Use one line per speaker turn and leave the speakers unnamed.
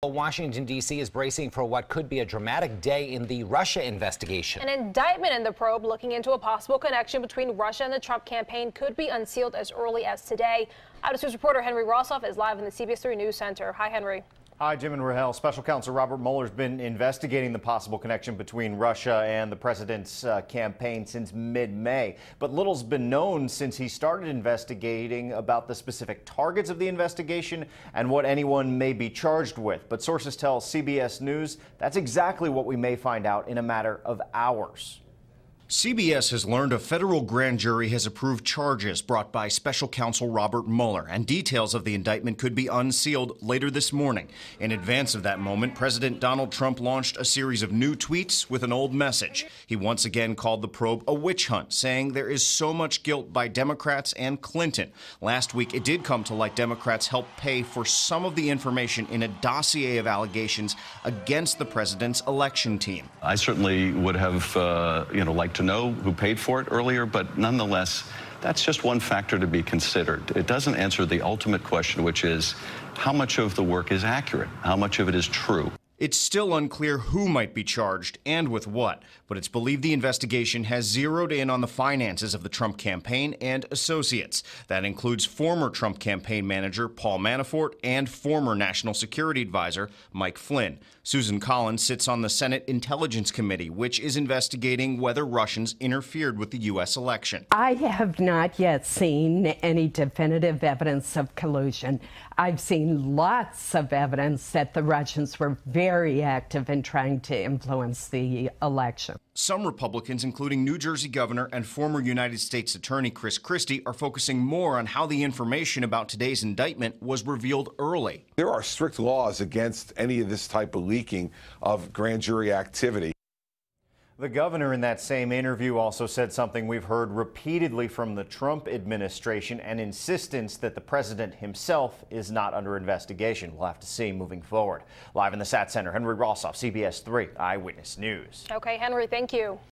Washington, D.C. is bracing for what could be a dramatic day in the Russia investigation.
An indictment in the probe looking into a possible connection between Russia and the Trump campaign could be unsealed as early as today. Eyewitness News reporter Henry Rosoff is live in the CBS 3 News Center. Hi, Henry.
Hi, Jim and Rahel. Special Counsel Robert Mueller has been investigating the possible connection between Russia and the president's campaign since mid-May. But little's been known since he started investigating about the specific targets of the investigation and what anyone may be charged with. But sources tell CBS News that's exactly what we may find out in a matter of hours.
CBS has learned a federal grand jury has approved charges brought by special counsel Robert Mueller, and details of the indictment could be unsealed later this morning. In advance of that moment, President Donald Trump launched a series of new tweets with an old message. He once again called the probe a witch hunt, saying there is so much guilt by Democrats and Clinton. Last week, it did come to light Democrats helped pay for some of the information in a dossier of allegations against the president's election team.
I certainly would have, liked to know who paid for it earlier, but nonetheless, that's just one factor to be considered. It doesn't answer the ultimate question, which is how much of the work is accurate, how much of it is true.
It's still unclear who might be charged and with what, but it's believed the investigation has zeroed in on the finances of the Trump campaign and associates. That includes former Trump campaign manager Paul Manafort and former National Security Advisor Mike Flynn. Susan Collins sits on the Senate Intelligence Committee, which is investigating whether Russians interfered with the U.S. election.
I have not yet seen any definitive evidence of collusion. I've seen lots of evidence that the Russians were very active in trying to influence the election.
Some Republicans, including New Jersey Governor and former United States Attorney Chris Christie, are focusing more on how the information about today's indictment was revealed early.
There are strict laws against any of this type of leaking of grand jury activity.
The governor in that same interview also said something we've heard repeatedly from the Trump administration, an insistence that the president himself is not under investigation. We'll have to see moving forward. Live in the SAT Center, Henry Rosoff, CBS 3 Eyewitness News.
Okay, Henry, thank you.